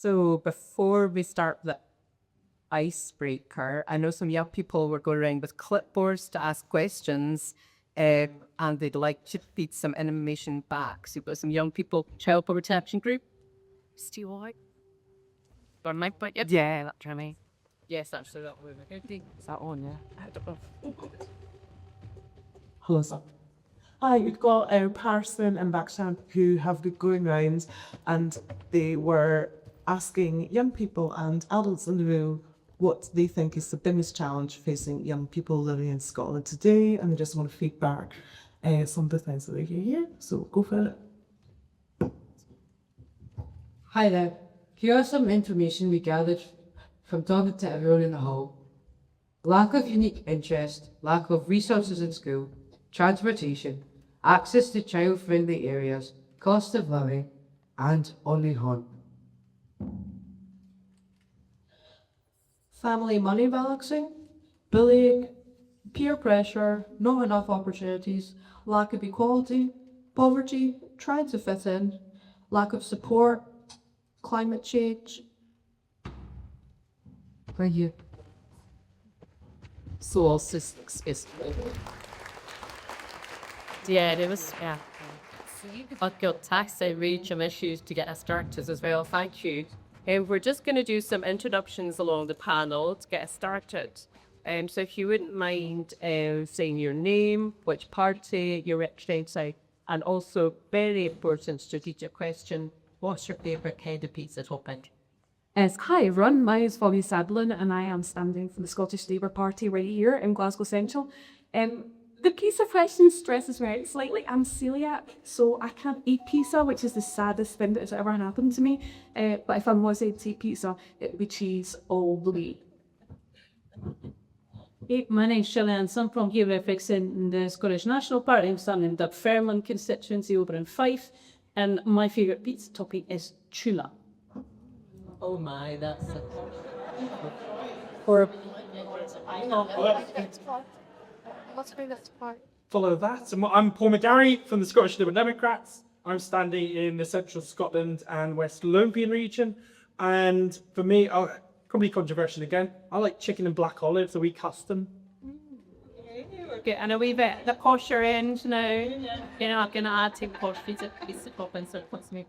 So before we start the icebreaker, I know some young people were going around with clipboards to ask questions, and they'd like to feed some information back. So we've got some young people, child protection group. Still white. Got my point. Yep. Yeah, that's Remy. Yes, actually that way. Is that on, yeah? I don't know. Hello, sir. Hi, we've got a person in Backstown who have been going round and they were asking young people and adults in the room what they think is the biggest challenge facing young people living in Scotland today, and they just want to feedback some of the things that they hear here. So go for it. Hi there. Here are some information we gathered from talking to everyone in the hall. Lack of unique interest, lack of resources in school, transportation, access to child-friendly areas, cost of living, and only home. Family money balancing, bullying, peer pressure, not enough opportunities, lack of equality, poverty, trying to fit in, lack of support, climate change. Thank you. Soil systems is Yeah, there was, yeah. I've got tax region issues to get us started as well. Thank you. And we're just going to do some introductions along the panel to get us started. So if you wouldn't mind saying your name, which party you're representing, and also very important strategic question, what's your favourite kind of pizza topping? Hi everyone, my name is Folly Sadlin and I am standing for the Scottish Labour Party right here in Glasgow Central. The pizza question stresses me out slightly. I'm celiac, so I can't eat pizza, which is the saddest thing that has ever happened to me. But if I was to eat pizza, it would be cheese all the way. Hey, my name's Shelley and I'm from here representing the Scottish National Party. I'm standing in Dunfermline constituency over in Fife, and my favourite pizza topping is tuna. Oh my, that's Or Follow that. And I'm Paul McGarry from the Scottish Liberal Democrats. I'm standing in the central Scotland and West Lothian region. And for me, probably controversial again, I like chicken and black olives, a wee custom. Okay, and a wee bit the posher end now. You know, I'm going to add to posh pizza topping, so it puts me.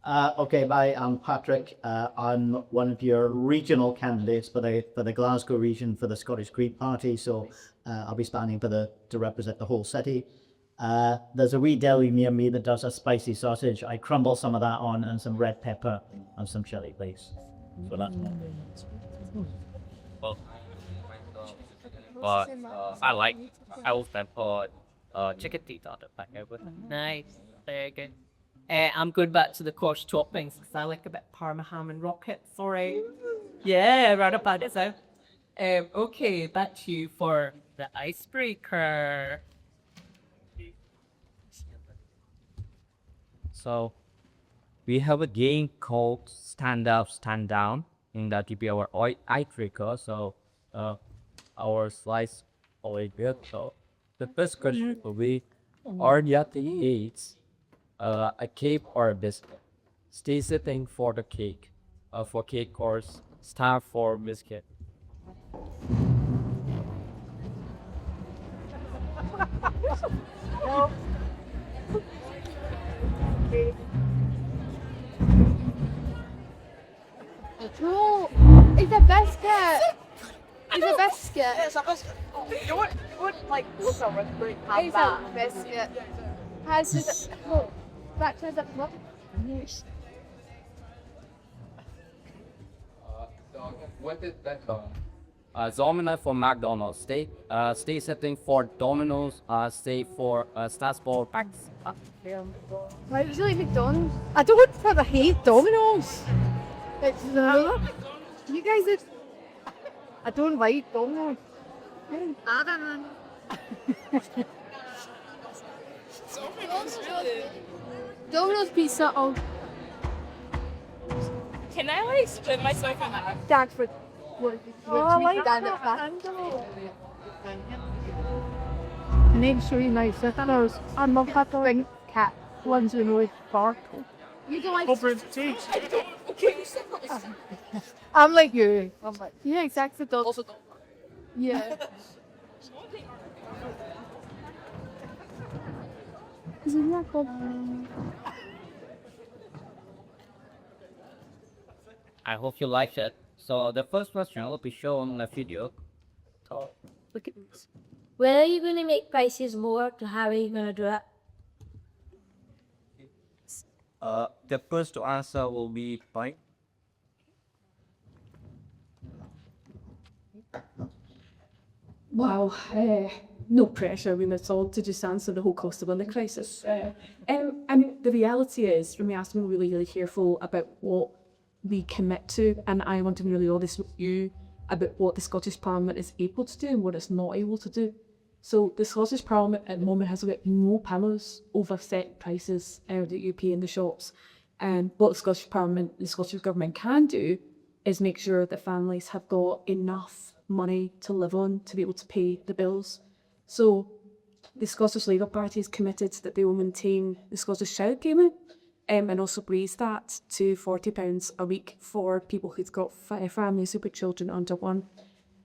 Okay, I'm Patrick. I'm one of your regional candidates for the Glasgow region for the Scottish Green Party, so I'll be standing to represent the whole city. There's a wee deli near me that does a spicy sausage. I crumble some of that on and some red pepper and some chilli, please. So that's I like elf pepper, chicken teeth on it. Nice, very good. I'm going back to the course toppings because I like a bit Parma ham and rockets. Sorry. Yeah, right about it. So, okay, back to you for the icebreaker. So, we have a game called Stand Up, Stand Down, and that will be our icebreaker. So, our slides already good. So, the first question will be: are Yati eats a cake or a biscuit? Stay sitting for the cake, for cake course. Stand for biscuit. No, it's a biscuit. It's a biscuit. It's a biscuit. You would like someone to have It's that. a biscuit. Has it? Oh, back to the look. What is that? Domino for McDonald's. Stay sitting for Domino's. Stay for Stats for Packs. Why would you like McDonald's? I don't really hate Domino's. It's you guys are. I don't like Domino's. Domino's pizza. Oh, Can I like split myself in half? thanks for. I like that. Make sure you know those. I'm not having cat ones in with sparkle. You don't like. Okay, I'm like you. I'm like, yeah, exactly. Also, yeah. I hope you liked it. So the first question will be shown on the video. Look at this. When are you going to make prices lower? How are you going to do it? The first to answer will be Pine. Wow, no pressure. I mean, it's all to just answer the whole cost of living crisis. I mean, the reality is, from me asking, we're really, really careful about what we commit to, and I want to be really honest with you about what the Scottish Parliament is able to do and what it's not able to do. So the Scottish Parliament at the moment has got no powers over set prices that you pay in the shops. And what the Scottish Parliament, the Scottish Government can do is make sure that families have got enough money to live on to be able to pay the bills. So the Scottish Labour Party is committed that they will maintain the Scottish Child Payment and also raise that to £40 a week for people who've got families who put children under one.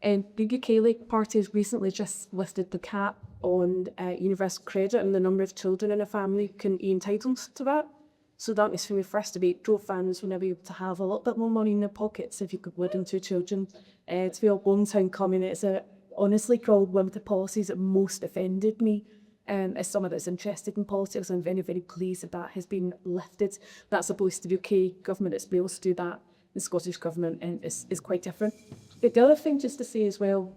And the UK Labour Party has recently just lifted the cap on universal credit and the number of children in a family can be entitled to that. So that means for me, first of April, families will now be able to have a little bit more money in their pockets if you could win 2 children. It's been a long time coming. It's honestly called one of the policies that most offended me. As someone that's interested in politics, I'm very, very pleased that that has been lifted. That's supposed to be UK government that's able to do that. The Scottish Government is quite different. But the other thing just to say as well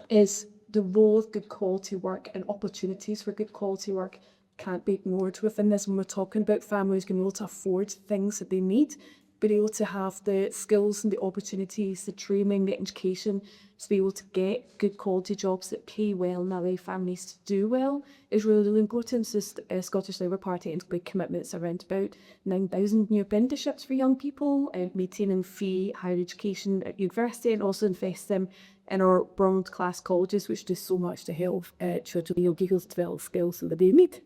is the role of good quality work and opportunities for good quality work can't be ignored within this when we're talking about families being able to afford things that they need, being able to have the skills and the opportunities, the training, the education to be able to get good quality jobs that pay well and allow families to do well is really, really important. So the Scottish Labour Party and big commitments around about 9,000 new apprenticeships for young people, maintaining free higher education at university and also invest them in our world-class colleges, which do so much to help children be able to develop skills that they need.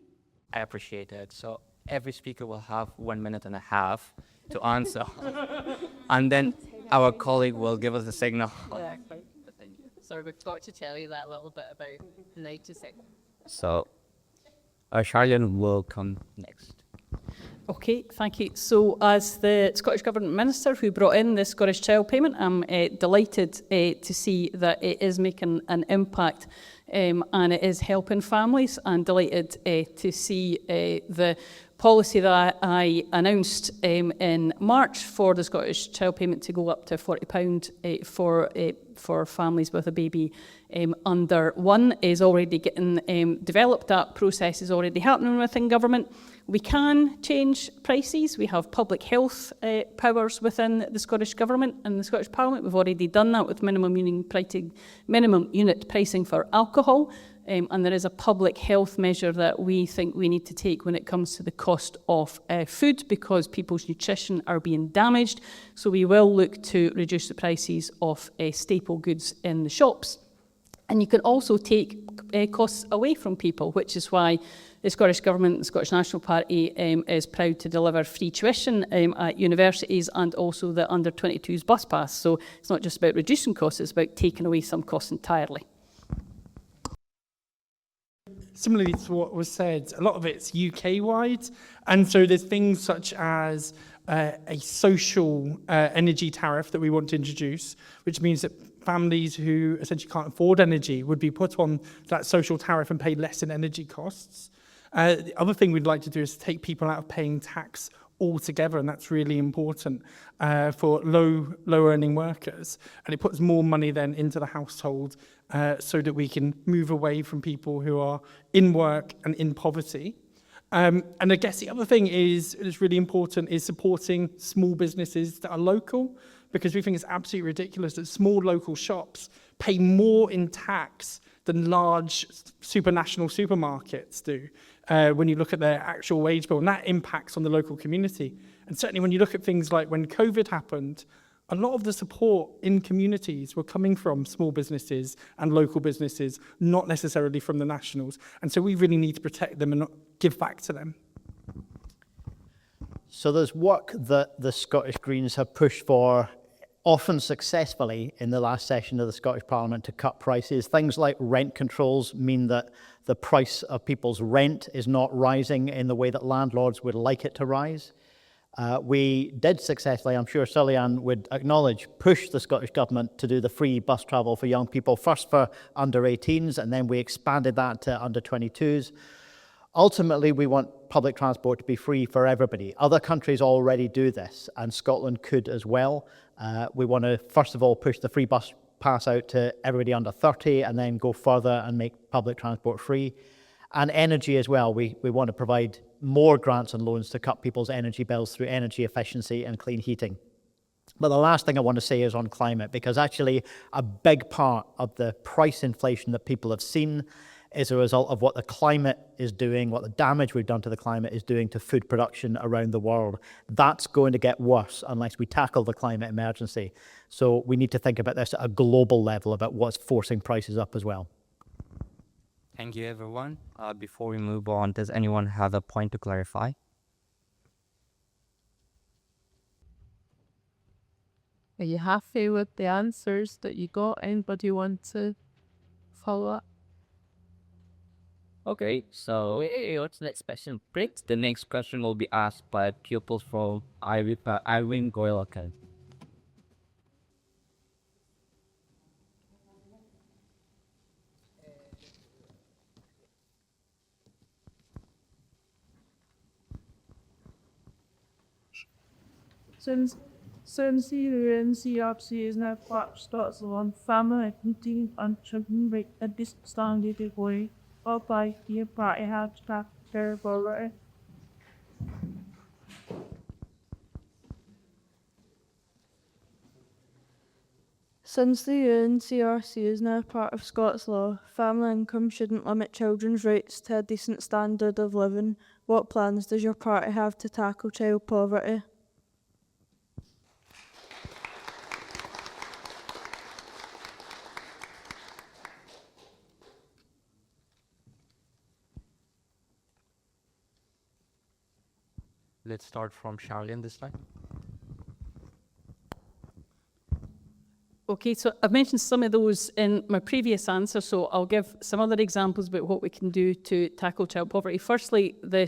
I appreciate it. So every speaker will have 1.5 minutes to answer. And then our colleague will give us a signal. So we've got to tell you that little bit about noticing. So Charlene will come next. Okay, thank you. So as the Scottish Government Minister who brought in the Scottish Child Payment, I'm delighted to see that it is making an impact and it is helping families, and delighted to see the policy that I announced in March for the Scottish Child Payment to go up to £40 for families with a baby under 1 is already getting developed. That process is already happening within government. We can change prices. We have public health powers within the Scottish Government and the Scottish Parliament. We've already done that with minimum unit pricing for alcohol. And there is a public health measure that we think we need to take when it comes to the cost of food, because people's nutrition are being damaged. So we will look to reduce the prices of staple goods in the shops. And you can also take costs away from people, which is why the Scottish Government, the Scottish National Party, is proud to deliver free tuition at universities and also the under-22s bus pass. So it's not just about reducing costs, it's about taking away some costs entirely. Similarly to what was said, a lot of it's UK-wide, and so there's things such as a social energy tariff that we want to introduce, which means that families who essentially can't afford energy would be put on that social tariff and pay less in energy costs. The other thing we'd like to do is take people out of paying tax altogether, and that's really important for low-earning workers. And it puts more money then into the household so that we can move away from people who are in work and in poverty. And I guess the other thing is really important is supporting small businesses that are local, because we think it's absolutely ridiculous that small local shops pay more in tax than large supranational supermarkets do when you look at their actual wage bill, and that impacts on the local community. And certainly when you look at things like when COVID happened, a lot of the support in communities were coming from small businesses and local businesses, not necessarily from the nationals. And so we really need to protect them and not give back to them. So there's work that the Scottish Greens have pushed for, often successfully, in the last session of the Scottish Parliament to cut prices. Things like rent controls mean that the price of people's rent is not rising in the way that landlords would like it to rise. We did successfully, I'm sure Cillian would acknowledge, push the Scottish Government to do the free bus travel for young people, first for under 18s, and then we expanded that to under 22s. Ultimately, we want public transport to be free for everybody. Other countries already do this, and Scotland could as well. We want to, first of all, push the free bus pass out to everybody under 30 and then go further and make public transport free. And energy as well. We want to provide more grants and loans to cut people's energy bills through energy efficiency and clean heating. But the last thing I want to say is on climate, because actually a big part of the price inflation that people have seen is a result of what the climate is doing, what the damage we've done to the climate is doing to food production around the world. That's going to get worse unless we tackle the climate emergency. So we need to think about this at a global level about what's forcing prices up as well. Thank you, everyone. Before we move on, does anyone have a point to clarify? Are you happy with the answers that you got? Anybody want to follow up? Okay, so what's the next question? Breaks. The next question will be asked by pupils from Irene Goyle. Since the NCRC is now part starts on family meeting and children rate a standard way or by the party have to care about it. Since the NCRC is now part of Scots law, family income shouldn't limit children's rights to a decent standard of living. What plans does your party have to tackle child poverty? Let's start from Charlene this time. Okay, so I've mentioned some of those in my previous answer, so I'll give some other examples about what we can do to tackle child poverty. Firstly, the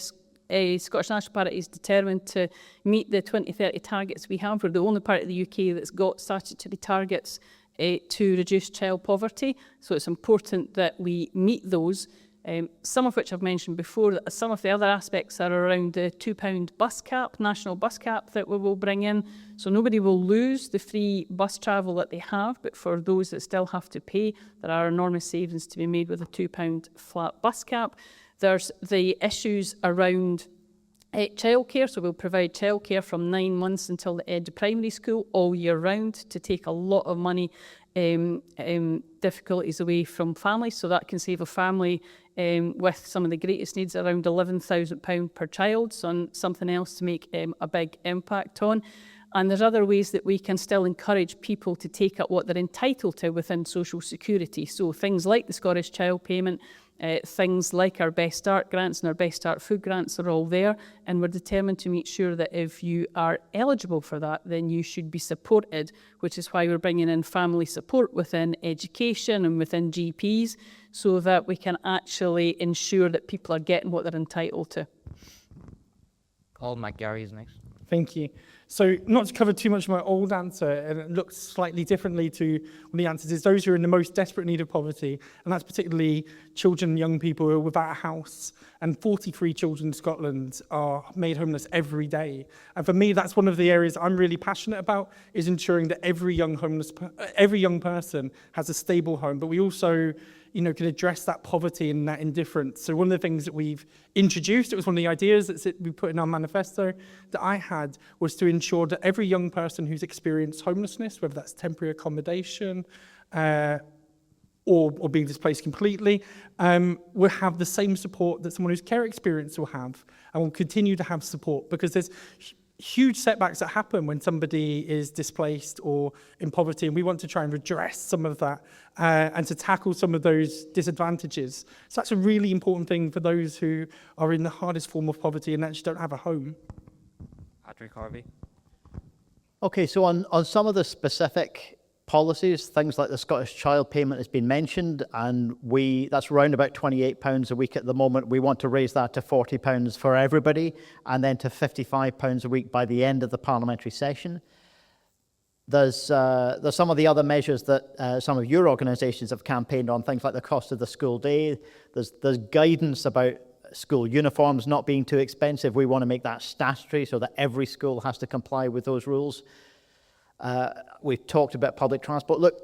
Scottish National Party is determined to meet the 2030 targets we have. We're the only part of the UK that's got statutory targets to reduce child poverty, so it's important that we meet those. Some of which I've mentioned before. Some of the other aspects are around the £2 bus cap, national bus cap that we will bring in. So nobody will lose the free bus travel that they have, but for those that still have to pay, there are enormous savings to be made with a £2 flat bus cap. There's the issues around childcare, so we'll provide childcare from 9 months until the end of primary school all year round to take a lot of money difficulties away from families, so that can save a family with some of the greatest needs around £11,000 per child, so something else to make a big impact on. And there's other ways that we can still encourage people to take up what they're entitled to within social security. So things like the Scottish Child Payment, things like our Best Start grants and our Best Start food grants are all there. And we're determined to make sure that if you are eligible for that, then you should be supported, which is why we're bringing in family support within education and within GPs, so that we can actually ensure that people are getting what they're entitled to. Paul McGarry is next. Thank you. So not to cover too much of my old answer, and it looks slightly differently to one of the answers, is those who are in the most desperate need of poverty, and that's particularly children and young people who are without a house. And 43 children in Scotland are made homeless every day. And for me, that's one of the areas I'm really passionate about, is ensuring that every young person has a stable home. But we also can address that poverty and that indifference. So one of the things that we've introduced, it was one of the ideas that we put in our manifesto that I had, was to ensure that every young person who's experienced homelessness, whether that's temporary accommodation or being displaced completely, will have the same support that someone who's care experience will have, and will continue to have support, because there's huge setbacks that happen when somebody is displaced or in poverty, and we want to try and redress some of that and to tackle some of those disadvantages. So that's a really important thing for those who are in the hardest form of poverty and actually don't have a home. Patrick Harvey. Okay, so on some of the specific policies, things like the Scottish Child Payment has been mentioned, and that's around about £28 a week at the moment. We want to raise that to £40 for everybody, and then to £55 a week by the end of the parliamentary session. There's some of the other measures that some of your organisations have campaigned on, things like the cost of the school day. There's guidance about school uniforms not being too expensive. We want to make that statutory so that every school has to comply with those rules. We've talked about public transport. Look,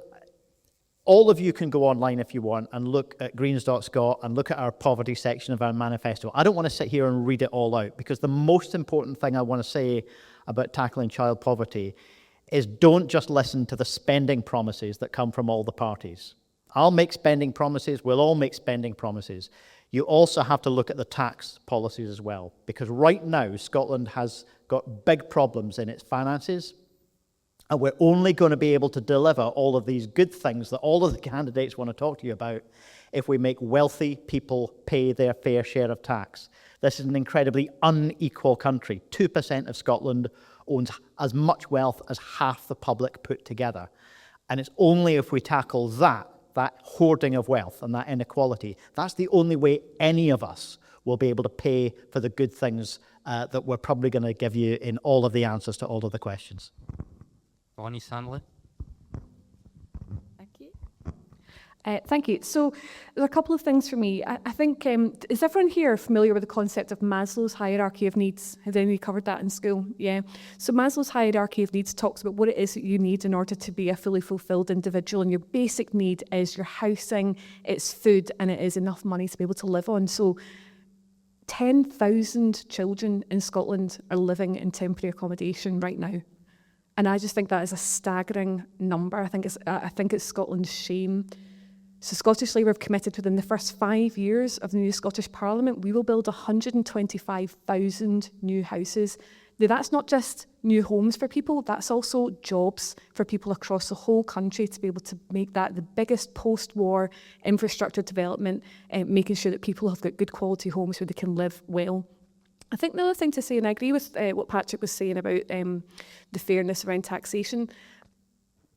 all of you can go online if you want and look at greens.scot and look at our poverty section of our manifesto. I don't want to sit here and read it all out, because the most important thing I want to say about tackling child poverty is don't just listen to the spending promises that come from all the parties. I'll make spending promises, we'll all make spending promises. You also have to look at the tax policies as well, because right now Scotland has got big problems in its finances, and we're only going to be able to deliver all of these good things that all of the candidates want to talk to you about if we make wealthy people pay their fair share of tax. This is an incredibly unequal country. 2% of Scotland owns as much wealth as half the public put together. And it's only if we tackle that hoarding of wealth and that inequality, that's the only way any of us will be able to pay for the good things that we're probably going to give you in all of the answers to all of the questions. Bonnie Sandlin. Thank you. So there are a couple of things for me. I think, is everyone here familiar with the concept of Maslow's hierarchy of needs? Has anybody covered that in school? Yeah. So Maslow's hierarchy of needs talks about what it is that you need in order to be a fully fulfilled individual. And your basic need is your housing, it's food, and it is enough money to be able to live on. So 10,000 children in Scotland are living in temporary accommodation right now. And I just think that is a staggering number. I think it's Scotland's shame. So Scottish Labour have committed within the first 5 years of the new Scottish Parliament, we will build 125,000 new houses. Now, that's not just new homes for people, that's also jobs for people across the whole country to be able to make that the biggest post-war infrastructure development, making sure that people have got good quality homes where they can live well. I think the other thing to say, and I agree with what Patrick was saying about the fairness around taxation.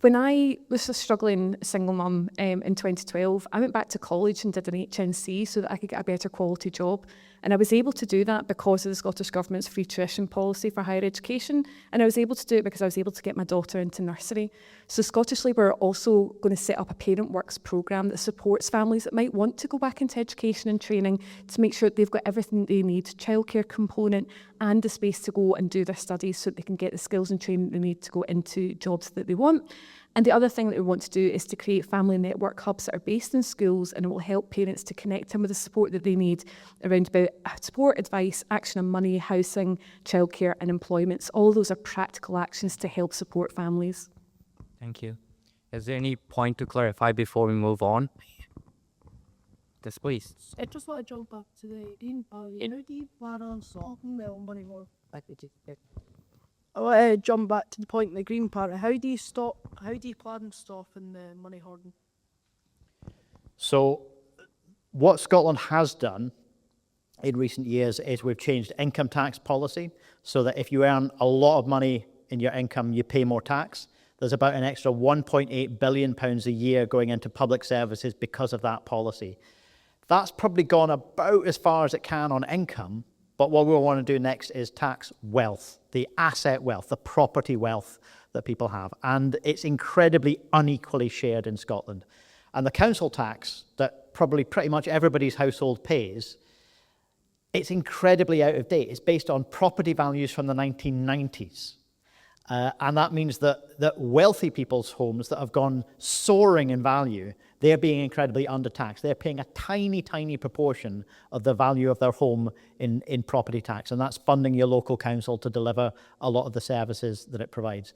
When I was a struggling single mum in 2012, I went back to college and did an HNC so that I could get a better quality job. And I was able to do that because of the Scottish Government's free tuition policy for higher education. And I was able to do it because I was able to get my daughter into nursery. So Scottish Labour are also going to set up a Parent Works programme that supports families that might want to go back into education and training to make sure that they've got everything they need, childcare component and the space to go and do their studies so that they can get the skills and training they need to go into jobs that they want. And the other thing that we want to do is to create family network hubs that are based in schools, and it will help parents to connect them with the support that they need around about support, advice, action on money, housing, childcare and employment. So all of those are practical actions to help support families. Thank you. Is there any point to clarify before we move on? Yes, please. I just want to jump back to the Green Party. How do you plan on sorting the money more? I want to jump back to the point in the Green Party. How do you plan on stopping the money hoarding? So what Scotland has done in recent years is we've changed income tax policy so that if you earn a lot of money in your income, you pay more tax. There's about an extra £1.8 billion a year going into public services because of that policy. That's probably gone about as far as it can on income, but what we want to do next is tax wealth, the asset wealth, the property wealth that people have. And it's incredibly unequally shared in Scotland. And the council tax that probably pretty much everybody's household pays, it's incredibly out of date. It's based on property values from the 1990s. And that means that wealthy people's homes that have gone soaring in value, they're being incredibly undertaxed. They're paying a tiny, tiny proportion of the value of their home in property tax. And that's funding your local council to deliver a lot of the services that it provides.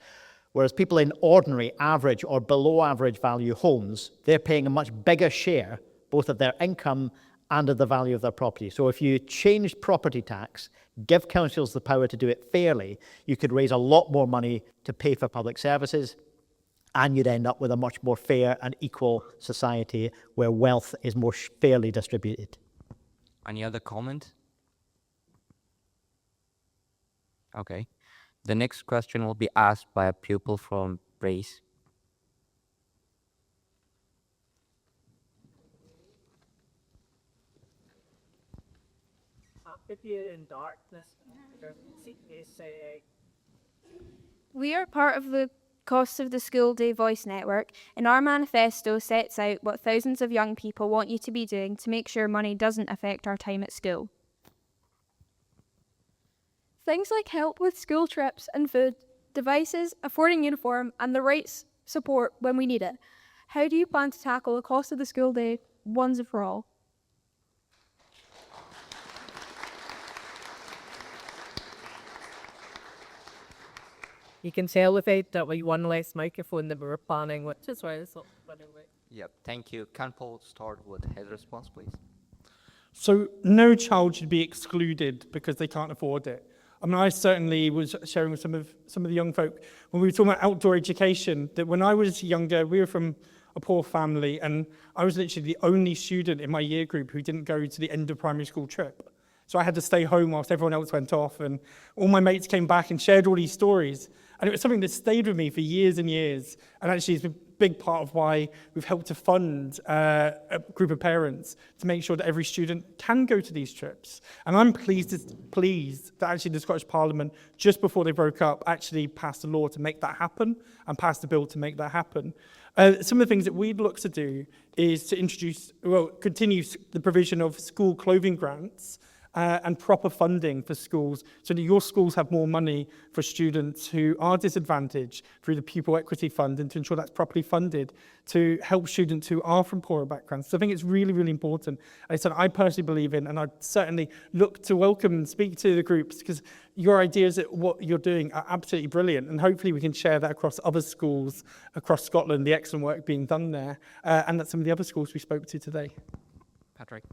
Whereas people in ordinary, average or below average value homes, they're paying a much bigger share, both of their income and of the value of their property. So if you change property tax, give councils the power to do it fairly, you could raise a lot more money to pay for public services, and you'd end up with a much more fair and equal society where wealth is more fairly distributed. Any other comment? Okay. The next question will be asked by a pupil from Brace. If you're in darkness, We are part of the Cost of the School Day Voice Network, and our manifesto sets out what thousands of young people want you to be doing to make sure money doesn't affect our time at school. Things like help with school trips and food, devices, affording uniform, and the right support when we need it. How do you plan to tackle the cost of the school day once and for all? you can tell if that we one less microphone than we were planning, which is why it's not running away. Yep, thank you. Can Paul start with his response, please? So no child should be excluded because they can't afford it. I mean, I certainly was sharing with some of the young folk when we were talking about outdoor education, that when I was younger, we were from a poor family, and I was literally the only student in my year group who didn't go to the end of primary school trip. So I had to stay home whilst everyone else went off, and all my mates came back and shared all these stories. And it was something that stayed with me for years and years. And actually, it's a big part of why we've helped to fund a group of parents to make sure that every student can go to these trips. And I'm pleased that actually the Scottish Parliament, just before they broke up, actually passed a law to make that happen and passed a bill to make that happen. Some of the things that we'd look to do is to continue the provision of school clothing grants and proper funding for schools so that your schools have more money for students who are disadvantaged through the Pupil Equity Fund, and to ensure that's properly funded to help students who are from poorer backgrounds. So I think it's really, really important. And it's something I personally believe in, and I'd certainly look to welcome and speak to the groups, because your ideas at what you're doing are absolutely brilliant, and hopefully we can share that across other schools across Scotland, the excellent work being done there, and that's some of the other schools we spoke to today. Patrick.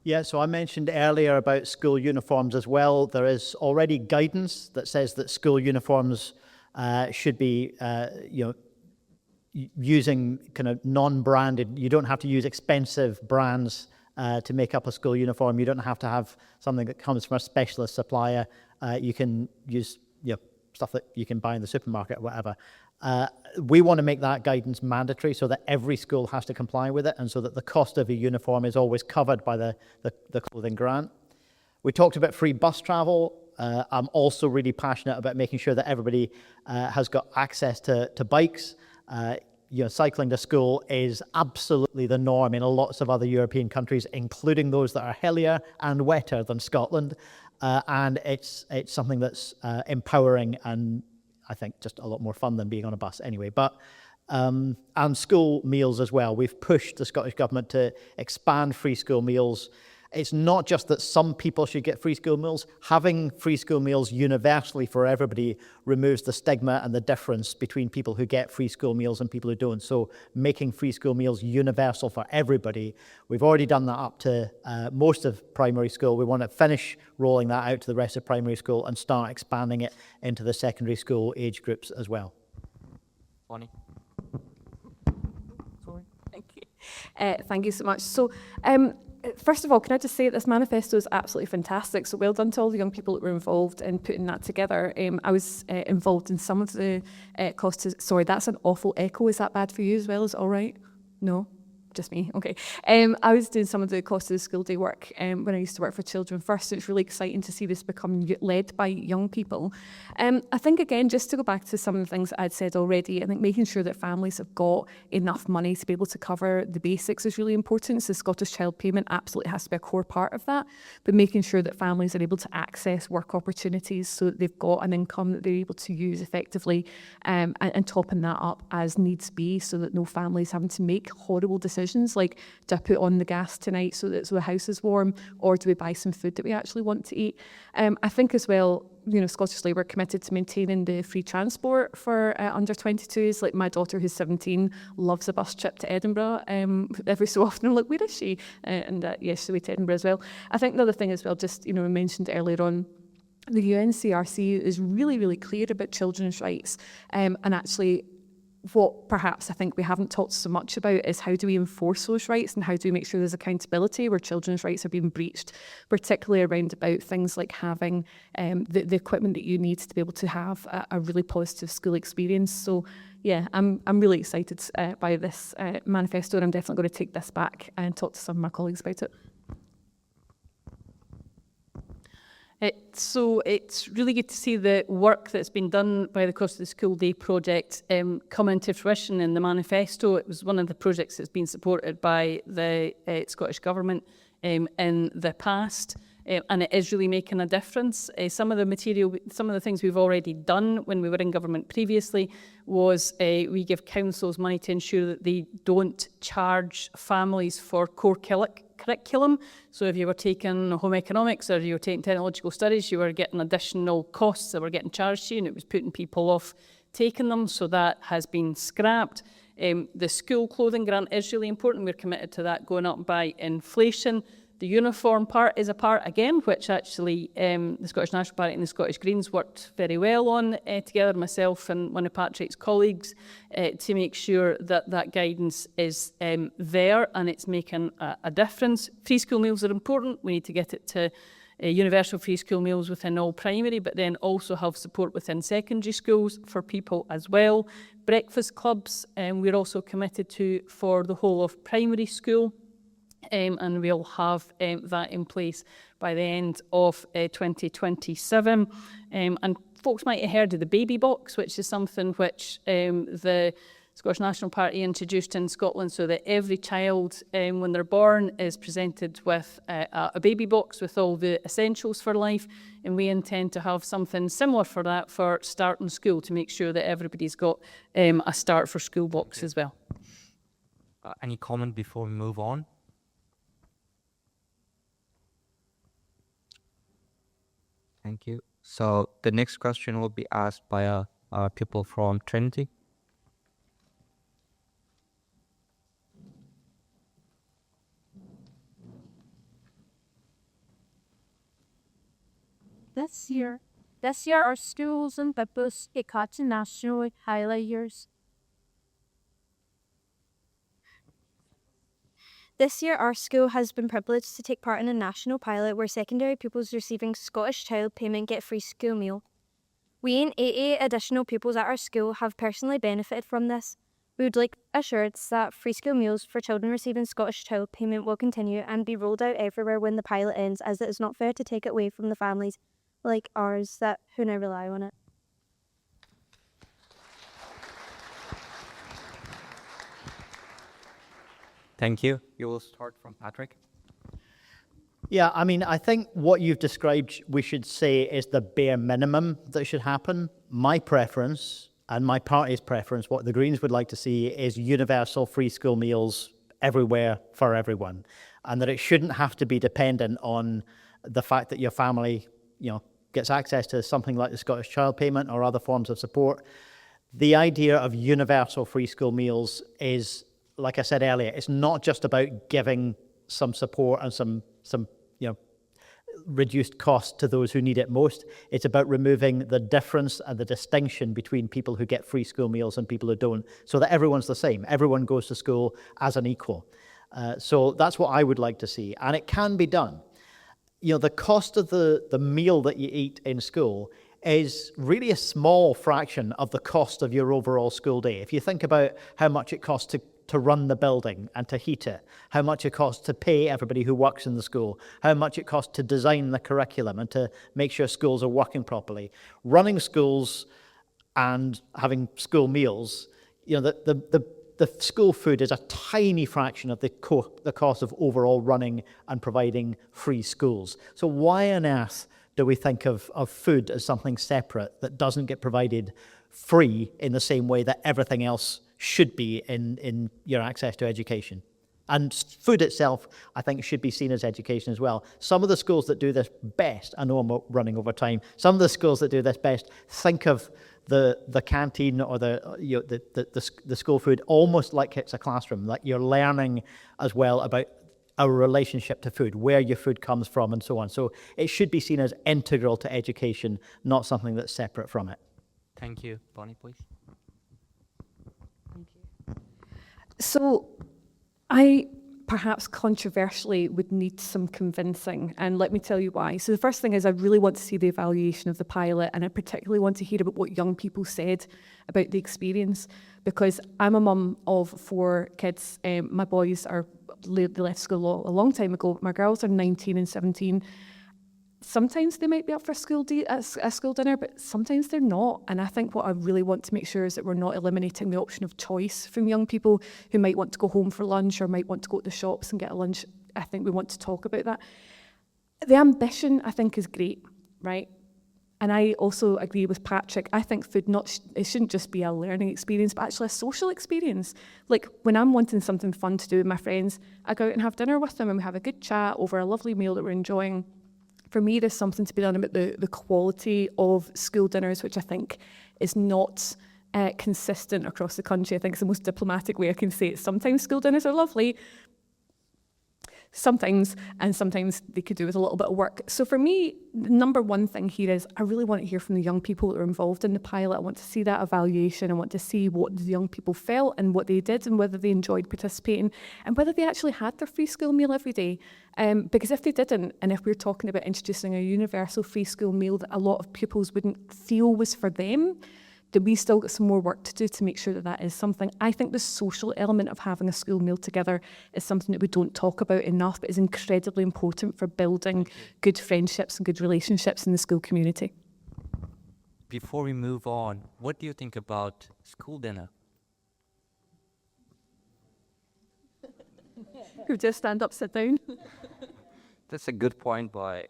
Yeah, so I mentioned earlier about school uniforms as well. There is already guidance that says that school uniforms should be, using kind of non-branded. You don't have to use expensive brands to make up a school uniform. You don't have to have something that comes from a specialist supplier. You can use stuff that you can buy in the supermarket or whatever. We want to make that guidance mandatory so that every school has to comply with it, and so that the cost of a uniform is always covered by the clothing grant. We talked about free bus travel. I'm also really passionate about making sure that everybody has got access to bikes. Cycling to school is absolutely the norm in lots of other European countries, including those that are hillier and wetter than Scotland. And it's something that's empowering, and I think just a lot more fun than being on a bus anyway. But and school meals as well. We've pushed the Scottish Government to expand free school meals. It's not just that some people should get free school meals. Having free school meals universally for everybody removes the stigma and the difference between people who get free school meals and people who don't. So making free school meals universal for everybody. We've already done that up to most of primary school. We want to finish rolling that out to the rest of primary school and start expanding it into the secondary school age groups as well. Bonnie. Thank you so much. So, first of all, can I just say that this manifesto is absolutely fantastic. So well done to all the young people that were involved in putting that together. I was involved in some of the costs. Sorry, that's an awful echo. Is that bad for you as well? Is it all right? No? Just me, okay. I was doing some of the cost of the school day work when I used to work for Children First. It's really exciting to see this become led by young people. I think, again, just to go back to some of the things that I'd said already, I think making sure that families have got enough money to be able to cover the basics is really important. So the Scottish Child Payment absolutely has to be a core part of that, but making sure that families are able to access work opportunities so that they've got an income that they're able to use effectively, and topping that up as needs be, so that no family is having to make horrible decisions like, do I put on the gas tonight so that the house is warm, or do we buy some food that we actually want to eat? I think as well, Scottish Labour committed to maintaining the free transport for under 22s. Like, my daughter, who's 17, loves a bus trip to Edinburgh every so often. I'm like, where is she? Yes, she's away to Edinburgh as well. I think the other thing as well, just, we mentioned earlier on, the UNCRC is really, really clear about children's rights, and actually what perhaps I think we haven't talked so much about is how do we enforce those rights and how do we make sure there's accountability where children's rights are being breached, particularly around about things like having the equipment that you need to be able to have a really positive school experience. So yeah, I'm really excited by this manifesto, and I'm definitely going to take this back and talk to some of my colleagues about it. So it's really good to see the work that's been done by the Cost of the School Day project come into fruition in the manifesto. It was one of the projects that's been supported by the Scottish Government in the past. And it is really making a difference. Some of the things we've already done when we were in government previously was we give councils money to ensure that they don't charge families for core curriculum. So if you were taking home economics or you were taking technological studies, you were getting additional costs that were getting charged to you, and it was putting people off taking them. So that has been scrapped. The school clothing grant is really important. We're committed to that going up by inflation. The uniform part is a part, again, which actually the Scottish National Party and the Scottish Greens worked very well on together, myself and one of Patrick's colleagues, to make sure that that guidance is there and it's making a difference. Free school meals are important. We need to get it to universal free school meals within all primary, but then also have support within secondary schools for people as well. Breakfast clubs, we're also committed to for the whole of primary school. And we'll have that in place by the end of 2027. And folks might have heard of the baby box, which is something which the Scottish National Party introduced in Scotland, so that every child, when they're born, is presented with a baby box with all the essentials for life. And we intend to have something similar for that for starting school, to make sure that everybody's got a start for school box as well. Any comment before we move on? Thank you. So the next question will be asked by a pupil from Trinity. This year our schools and Bibus got national highlight years. This year, our school has been privileged to take part in a national pilot where secondary pupils receiving Scottish Child Payment get free school meal. We and 88 additional pupils at our school have personally benefited from this. We would like assurance that free school meals for children receiving Scottish Child Payment will continue and be rolled out everywhere when the pilot ends, as it is not fair to take it away from the families like ours who now rely on it. Thank you. You will start from Patrick. Yeah, I mean, I think what you've described, we should say, is the bare minimum that should happen. My preference, and my party's preference, what the Greens would like to see, is universal free school meals everywhere for everyone, and that it shouldn't have to be dependent on the fact that your family, gets access to something like the Scottish Child Payment or other forms of support. The idea of universal free school meals is, like I said earlier, it's not just about giving some support and some reduced cost to those who need it most. It's about removing the difference and the distinction between people who get free school meals and people who don't, so that everyone's the same. Everyone goes to school as an equal. So that's what I would like to see, and it can be done. The cost of the meal that you eat in school is really a small fraction of the cost of your overall school day. If you think about how much it costs to run the building and to heat it, how much it costs to pay everybody who works in the school, how much it costs to design the curriculum and to make sure schools are working properly. Running schools and having school meals, the school food is a tiny fraction of the cost of overall running and providing free schools. So why on earth do we think of food as something separate that doesn't get provided free in the same way that everything else should be in your access to education? And food itself, I think, should be seen as education as well. Some of the schools that do this best, I know I'm running over time, some of the schools that do this best think of the canteen or the school food almost like it's a classroom, like you're learning as well about our relationship to food, where your food comes from and so on. So it should be seen as integral to education, not something that's separate from it. Thank you. Bonnie, please. So I perhaps controversially would need some convincing, and let me tell you why. So the first thing is I really want to see the evaluation of the pilot, and I particularly want to hear about what young people said about the experience, because I'm a mum of 4 kids. My boys they left school a long time ago. My girls are 19 and 17. Sometimes they might be up for a school dinner, but sometimes they're not. And I think what I really want to make sure is that we're not eliminating the option of choice from young people who might want to go home for lunch or might want to go to the shops and get a lunch. I think we want to talk about that. The ambition, I think, is great, right? And I also agree with Patrick. I think food it shouldn't just be a learning experience, but actually a social experience. Like when I'm wanting something fun to do with my friends, I go out and have dinner with them and we have a good chat over a lovely meal that we're enjoying. For me, there's something to be done about the quality of school dinners, which I think is not consistent across the country. I think it's the most diplomatic way I can say it. Sometimes school dinners are lovely, sometimes they could do with a little bit of work. So for me, the number one thing here is I really want to hear from the young people that are involved in the pilot. I want to see that evaluation. I want to see what the young people felt and what they did and whether they enjoyed participating and whether they actually had their free school meal every day. Because if they didn't, and if we're talking about introducing a universal free school meal that a lot of pupils wouldn't feel was for them, then we still got some more work to do to make sure that that is something. I think the social element of having a school meal together is something that we don't talk about enough, but is incredibly important for building good friendships and good relationships in the school community. Before we move on, what do you think about school dinner? Who just stand up, sit down? That's a good point by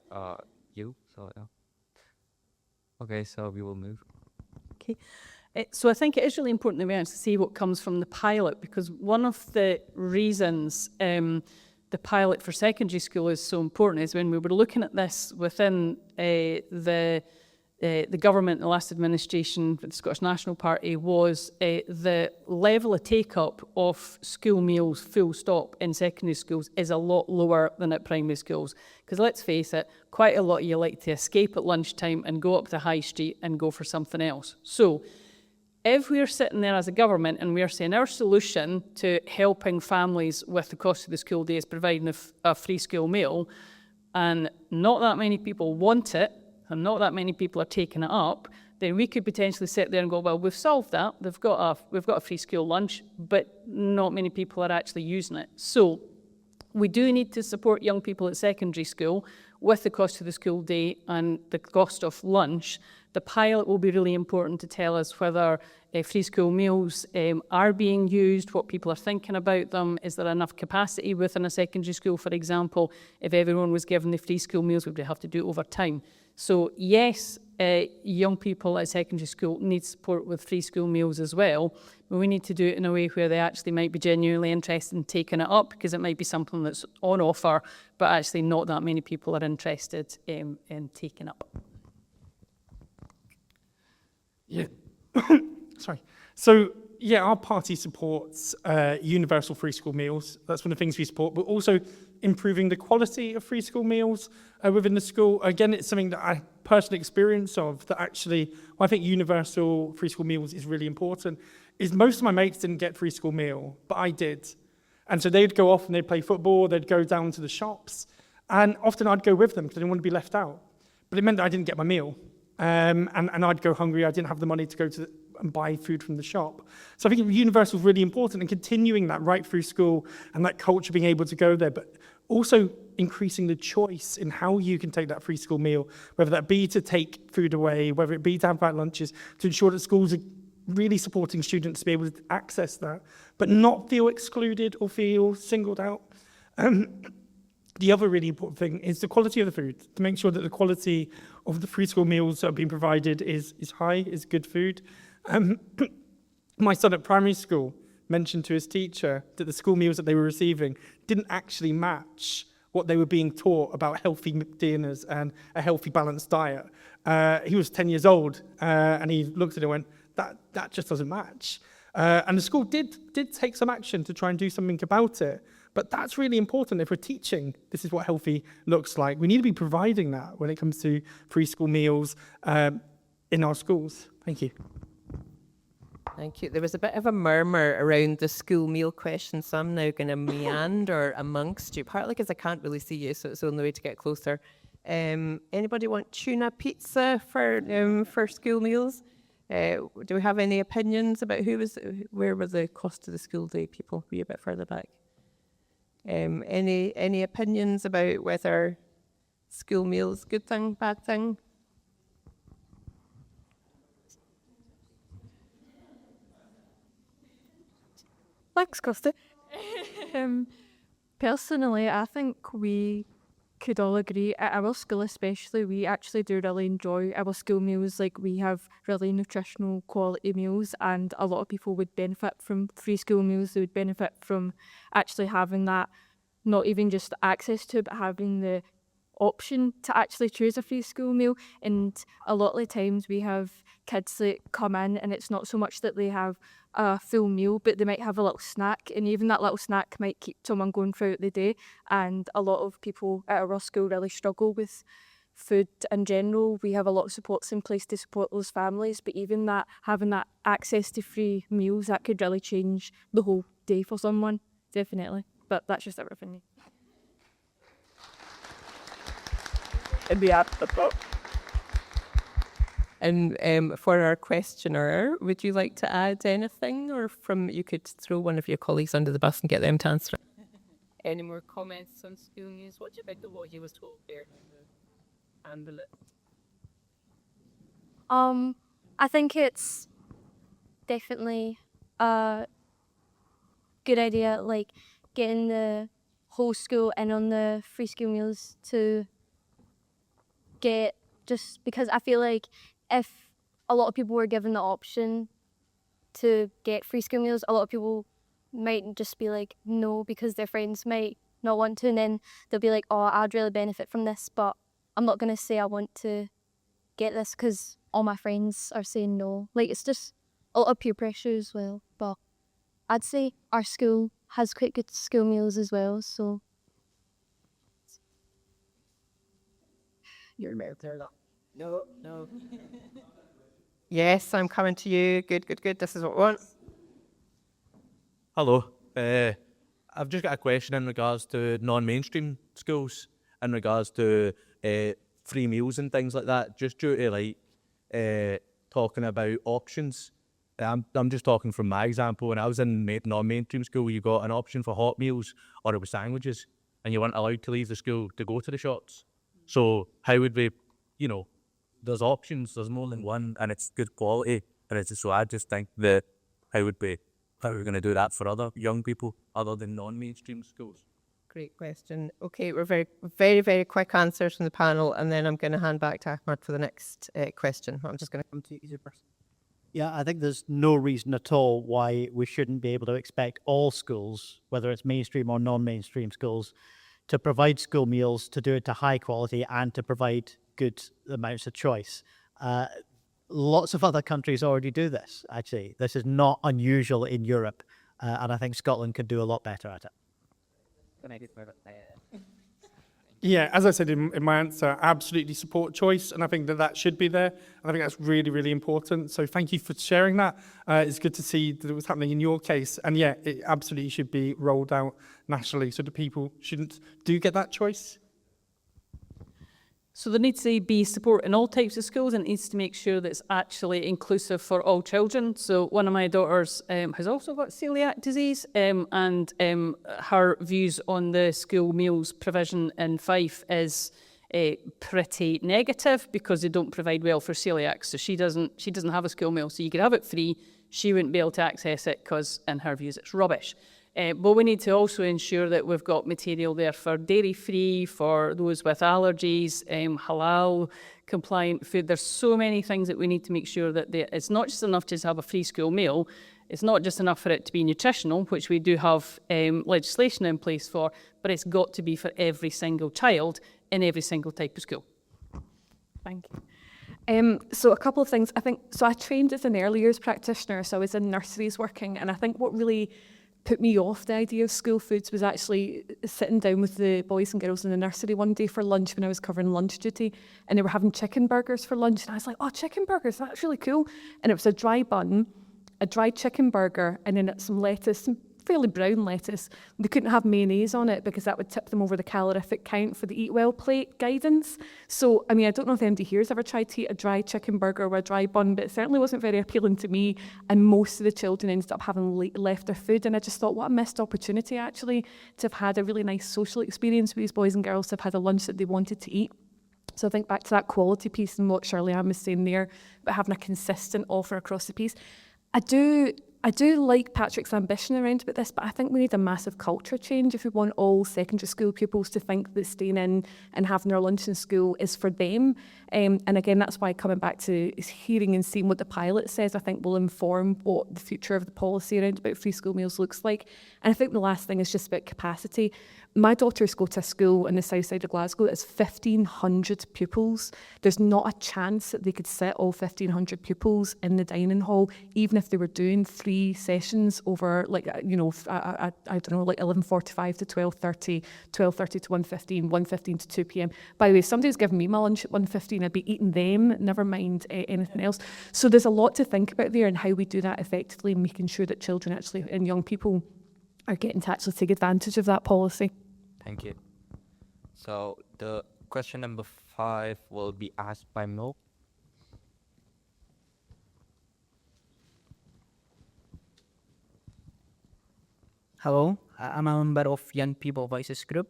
you. So, yeah. Okay, so we will move. Okay. So I think it is really important that we actually see what comes from the pilot, because one of the reasons the pilot for secondary school is so important is when we were looking at this within the government, the last administration for the Scottish National Party, was the level of take-up of school meals, full stop, in secondary schools is a lot lower than at primary schools. Because let's face it, quite a lot of you like to escape at lunchtime and go up to High Street and go for something else. So if we're sitting there as a government and we're saying our solution to helping families with the cost of the school day is providing a free school meal, and not that many people want it, and not that many people are taking it up, then we could potentially sit there and go, well, we've solved that. We've got a free school lunch, but not many people are actually using it. So we do need to support young people at secondary school with the cost of the school day and the cost of lunch. The pilot will be really important to tell us whether free school meals are being used, what people are thinking about them. Is there enough capacity within a secondary school, for example? If everyone was given the free school meals, we would have to do it over time. So yes, young people at secondary school need support with free school meals as well, but we need to do it in a way where they actually might be genuinely interested in taking it up, because it might be something that's on offer, but actually not that many people are interested in taking up. Yeah. Sorry. So, yeah, our party supports universal free school meals. That's one of the things we support, but also improving the quality of free school meals within the school. Again, it's something that I personally experience of, that actually, I think universal free school meals is really important, is most of my mates didn't get free school meal, but I did. And so they'd go off and they'd play football, they'd go down to the shops, and often I'd go with them because I didn't want to be left out. But it meant that I didn't get my meal. And I'd go hungry, I didn't have the money to go and buy food from the shop. So I think universal is really important, and continuing that right through school and that culture, being able to go there, but also increasing the choice in how you can take that free school meal, whether that be to take food away, whether it be to have back lunches, to ensure that schools are really supporting students to be able to access that, but not feel excluded or feel singled out. The other really important thing is the quality of the food, to make sure that the quality of the free school meals that are being provided is high, is good food. My son at primary school mentioned to his teacher that the school meals that they were receiving didn't actually match what they were being taught about healthy dinners and a healthy, balanced diet. He was 10 years old, and he looked at it and went, that just doesn't match. And the school did take some action to try and do something about it. But that's really important. If we're teaching, this is what healthy looks like. We need to be providing that when it comes to free school meals in our schools. Thank you. Thank you. There was a bit of a murmur around the school meal question, so I'm now going to meander amongst you, partly because I can't really see you, so it's the only way to get closer. Anybody want tuna pizza for school meals? Do we have any opinions about where were the cost of the school day people? Be a bit further back. Any opinions about whether school meals good thing, bad thing? Thanks, Kirsty. Personally, I think we could all agree, at our school especially, we actually do really enjoy our school meals. Like, we have really nutritional quality meals, and a lot of people would benefit from free school meals. They would benefit from actually having that, not even just access to, but having the option to actually choose a free school meal. And a lot of the times we have kids that come in, and it's not so much that they have a full meal, but they might have a little snack, and even that little snack might keep someone going throughout the day. And a lot of people at our school really struggle with food in general. We have a lot of supports in place to support those families, but even that, having that access to free meals, that could really change the whole day for someone, definitely. But that's just everything. And for our questioner, would you like to add anything, or you could throw one of your colleagues under the bus and get them to answer? Any more comments on school news? What do you think of what he was told there? Handle it. I think it's definitely a good idea, like getting the whole school in on the free school meals to get, just because I feel like if a lot of people were given the option to get free school meals, a lot of people might just be like no, because their friends might not want to, and then they'll be like, oh, I'd really benefit from this, but I'm not going to say I want to get this because all my friends are saying no. Like, it's just a lot of peer pressure as well. But I'd say our school has quite good school meals as well, so. You're married there, no. Yes, I'm coming to you. Good. This is what we want. Hello. I've just got a question in regards to non-mainstream schools, in regards to free meals and things like that, just due to talking about options. I'm just talking from my example. When I was in non-mainstream school, you got an option for hot meals or it was sandwiches, and you weren't allowed to leave the school to go to the shops. So how would we, there's options, there's more than one, and it's good quality. And it's so I just think that how are we going to do that for other young people other than non-mainstream schools? Great question. Okay, we're very, very quick answers from the panel, and then I'm going to hand back to Ahmad for the next question. I'm just going to come to you first. Yeah, I think there's no reason at all why we shouldn't be able to expect all schools, whether it's mainstream or non-mainstream schools, to provide school meals, to do it to high quality, and to provide good amounts of choice. Lots of other countries already do this, actually. This is not unusual in Europe, and I think Scotland could do a lot better at it. Yeah, as I said in my answer, I absolutely support choice, and I think that should be there. And I think that's really, really important. So thank you for sharing that. It's good to see that it was happening in your case. And yeah, it absolutely should be rolled out nationally so that people do get that choice. So there needs to be support in all types of schools, and it needs to make sure that it's actually inclusive for all children. So one of my daughters has also got celiac disease, and her views on the school meals provision in Fife is pretty negative because they don't provide well for celiacs. So she doesn't have a school meal, so you could have it free. She wouldn't be able to access it because, in her views, it's rubbish. But we need to also ensure that we've got material there for dairy-free, for those with allergies, halal compliant food. There's so many things that we need to make sure that it's not just enough to just have a free school meal. It's not just enough for it to be nutritional, which we do have legislation in place for, but it's got to be for every single child in every single type of school. Thank you. So a couple of things. I trained as an early years practitioner, so I was in nurseries working, and I think what really put me off the idea of school foods was actually sitting down with the boys and girls in the nursery one day for lunch when I was covering lunch duty, and they were having chicken burgers for lunch, and I was like, oh, chicken burgers, that's really cool. And it was a dry bun, a dry chicken burger and then some lettuce, some fairly brown lettuce. They couldn't have mayonnaise on it because that would tip them over the calorific count for the Eat Well plate guidance. So, I mean, I don't know if anybody here has ever tried to eat a dry chicken burger or a dry bun, but it certainly wasn't very appealing to me. And most of the children ended up having left their food. And I just thought, what a missed opportunity, actually, to have had a really nice social experience with these boys and girls, to have had a lunch that they wanted to eat. So I think back to that quality piece and what Shirley Ann was saying there, but having a consistent offer across the piece. I do like Patrick's ambition around about this, but I think we need a massive culture change if we want all secondary school pupils to think that staying in and having their lunch in school is for them. And again, that's why coming back to hearing and seeing what the pilot says, I think will inform what the future of the policy around about free school meals looks like. And I think the last thing is just about capacity. My daughters go to a school in the south side of Glasgow that's 1,500 pupils. There's not a chance that they could sit all 1,500 pupils in the dining hall, even if they were doing 3 sessions over, like, I don't know, like 11:45 to 12:30, 12:30 to 1:15, 1:15 to 2 p.m. By the way, if somebody was giving me my lunch at 1:15, I'd be eating them, never mind anything else. So there's a lot to think about there and how we do that effectively, making sure that children actually and young people are getting to actually take advantage of that policy. Thank you. So the question number 5 will be asked by Mo. Hello, I'm a member of Young People Voices group.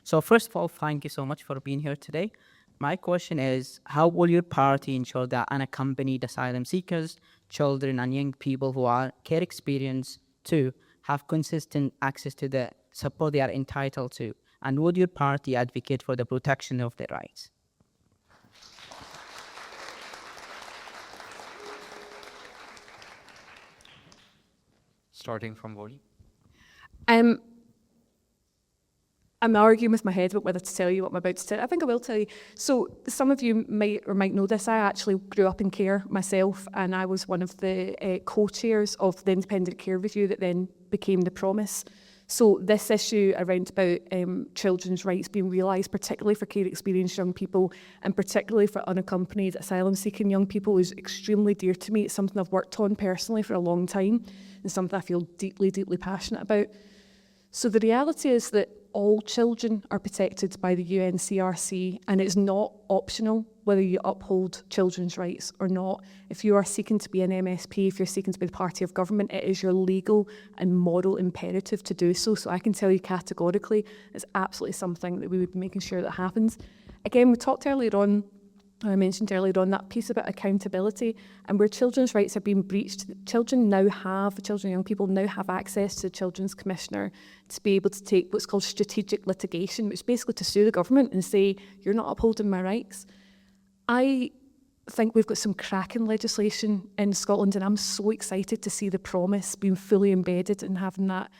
So first of all, thank you so much for being here today. My question is, how will your party ensure that unaccompanied asylum seekers, children and young people who are care experienced too have consistent access to the support they are entitled to? And would your party advocate for the protection of their rights? Starting from Wally. I'm arguing with my head about whether to tell you what I'm about to tell. I think I will tell you. So some of you might or might know this. I actually grew up in care myself, and I was one of the co-chairs of the Independent Care Review that then became the Promise. So this issue around about children's rights being realised, particularly for care experienced young people and particularly for unaccompanied asylum seeking young people, is extremely dear to me. It's something I've worked on personally for a long time and something I feel deeply, deeply passionate about. So the reality is that all children are protected by the UNCRC, and it's not optional whether you uphold children's rights or not. If you are seeking to be an MSP, if you're seeking to be the party of government, it is your legal and moral imperative to do so. So I can tell you categorically, it's absolutely something that we would be making sure that happens. Again, we talked earlier on, I mentioned earlier on that piece about accountability, and where children's rights are being breached, children and young people now have access to the Children's Commissioner to be able to take what's called strategic litigation, which is basically to sue the government and say, you're not upholding my rights. I think we've got some cracking legislation in Scotland, and I'm so excited to see the Promise being fully embedded and having that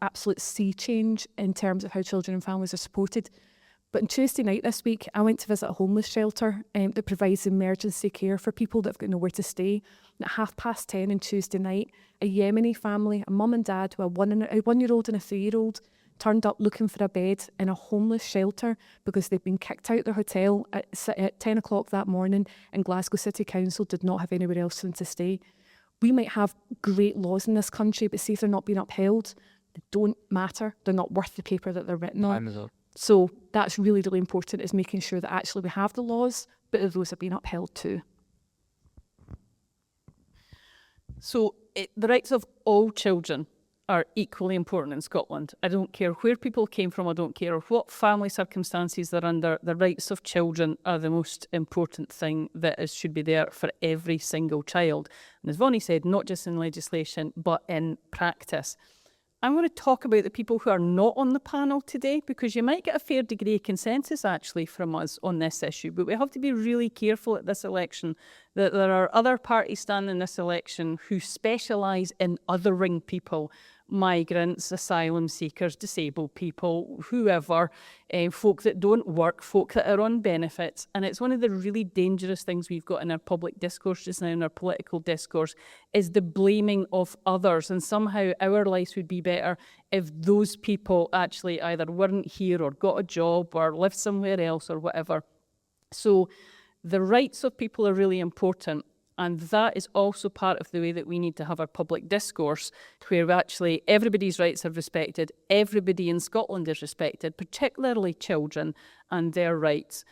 absolute sea change in terms of how children and families are supported. But on Tuesday night this week, I went to visit a homeless shelter that provides emergency care for people that have got nowhere to stay. And at 10:30 on Tuesday night, a Yemeni family, a mum and dad, with a 1-year-old and a 3-year-old, turned up looking for a bed in a homeless shelter because they'd been kicked out of their hotel at 10 o'clock that morning, and Glasgow City Council did not have anywhere else for them to stay. We might have great laws in this country, but see if they're not being upheld, they don't matter. They're not worth the paper that they're written on. So that's really, really important, is making sure that actually we have the laws, but those are being upheld too. So the rights of all children are equally important in Scotland. I don't care where people came from, I don't care what family circumstances they're under, the rights of children are the most important thing that should be there for every single child. And as Vonnie said, not just in legislation, but in practice. I'm going to talk about the people who are not on the panel today, because you might get a fair degree of consensus actually from us on this issue, but we have to be really careful at this election that there are other parties standing in this election who specialise in othering people, migrants, asylum seekers, disabled people, whoever, folk that don't work, folk that are on benefits. And it's one of the really dangerous things we've got in our public discourse just now, in our political discourse, is the blaming of others. And somehow our lives would be better if those people actually either weren't here or got a job or lived somewhere else or whatever. So the rights of people are really important. And that is also part of the way that we need to have our public discourse, where actually everybody's rights are respected, everybody in Scotland is respected, particularly children and their rights.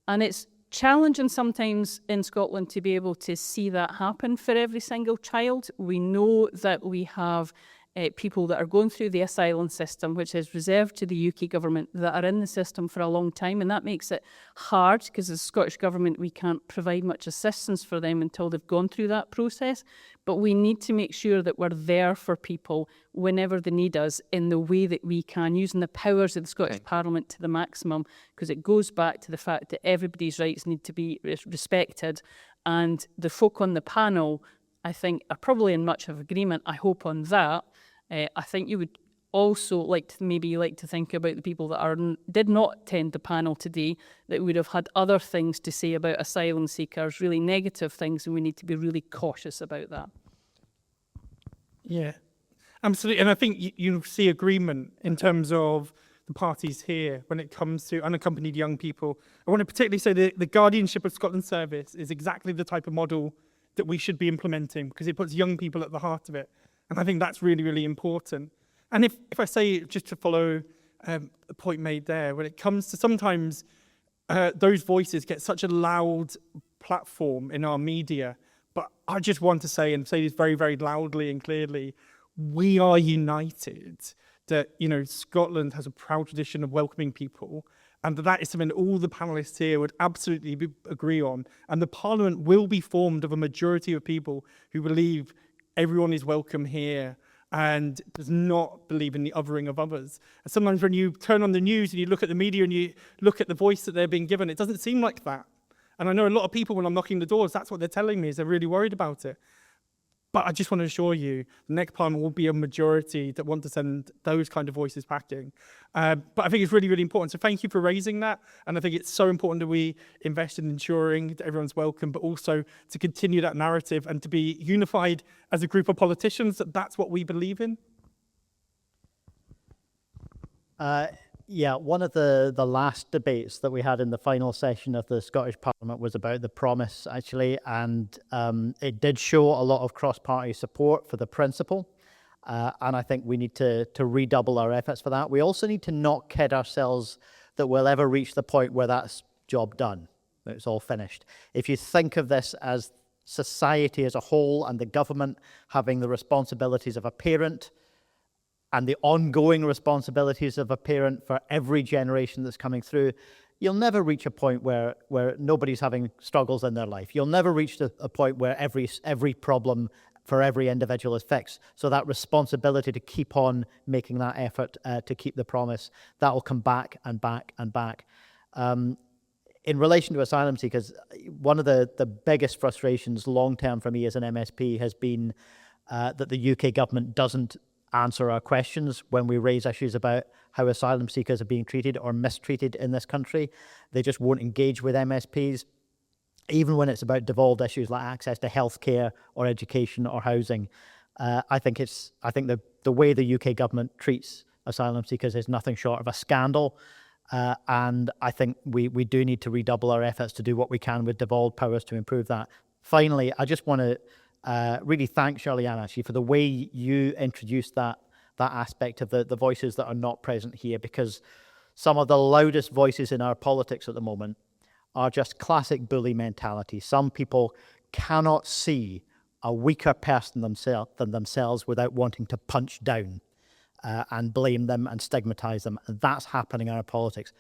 And it's challenging sometimes in Scotland to be able to see that happen for every single child. We know that we have people that are going through the asylum system, which is reserved to the UK government, that are in the system for a long time, and that makes it hard because as the Scottish government we can't provide much assistance for them until they've gone through that process. But we need to make sure that we're there for people whenever they need us in the way that we can, using the powers of the Scottish Parliament to the maximum, because it goes back to the fact that everybody's rights need to be respected. And the folk on the panel, I think, are probably in much of agreement, I hope, on that. I think you would also like to think about the people that did not attend the panel today, that would have had other things to say about asylum seekers, really negative things, and we need to be really cautious about that. Yeah, absolutely. And I think you see agreement in terms of the parties here when it comes to unaccompanied young people. I want to particularly say the Guardianship of Scotland Service is exactly the type of model that we should be implementing, because it puts young people at the heart of it. And I think that's really, really important. And if I say, just to follow the point made there, when it comes to sometimes those voices get such a loud platform in our media, but I just want to say, and say this very, very loudly and clearly, we are united that, Scotland has a proud tradition of welcoming people, and that is something all the panellists here would absolutely agree on. And the Parliament will be formed of a majority of people who believe everyone is welcome here and does not believe in the othering of others. And sometimes when you turn on the news and you look at the media and you look at the voice that they're being given, it doesn't seem like that. And I know a lot of people, when I'm knocking the doors, that's what they're telling me, is they're really worried about it. But I just want to assure you, the next Parliament will be a majority that want to send those kind of voices packing. But I think it's really, really important. So thank you for raising that. And I think it's so important that we invest in ensuring that everyone's welcome, but also to continue that narrative and to be unified as a group of politicians, that that's what we believe in. Yeah, one of the last debates that we had in the final session of the Scottish Parliament was about the promise, actually, and it did show a lot of cross-party support for the principle, and I think we need to redouble our efforts for that. We also need to not kid ourselves that we'll ever reach the point where that's job done, that it's all finished. If you think of this as society as a whole and the government having the responsibilities of a parent, and the ongoing responsibilities of a parent for every generation that's coming through, you'll never reach a point where nobody's having struggles in their life. You'll never reach a point where every problem for every individual is fixed. So that responsibility to keep on making that effort to keep the promise, that will come back and back and back. In relation to asylum seekers, one of the biggest frustrations long-term for me as an MSP has been that the UK government doesn't answer our questions when we raise issues about how asylum seekers are being treated or mistreated in this country. They just won't engage with MSPs, even when it's about devolved issues like access to healthcare or education or housing. I think the way the UK government treats asylum seekers is nothing short of a scandal. And I think we do need to redouble our efforts to do what we can with devolved powers to improve that. Finally, I just want to really thank Shirley-Ann actually for the way you introduced that aspect of the voices that are not present here, because some of the loudest voices in our politics at the moment are just classic bully mentality. Some people cannot see a weaker person than themselves without wanting to punch down and blame them and stigmatize them. And that's happening in our politics.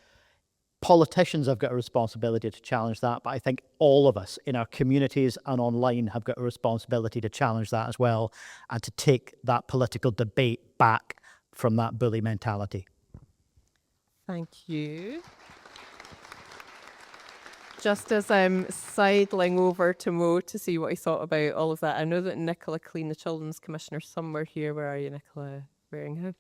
Politicians have got a responsibility to challenge that, but I think all of us in our communities and online have got a responsibility to challenge that as well, and to take that political debate back from that bully mentality. Thank you. Just as I'm sidling over to Mo to see what he thought about all of that, I know that Nicola Clean, the Children's Commissioner, somewhere here. Where are you, Nicola? Wearing him.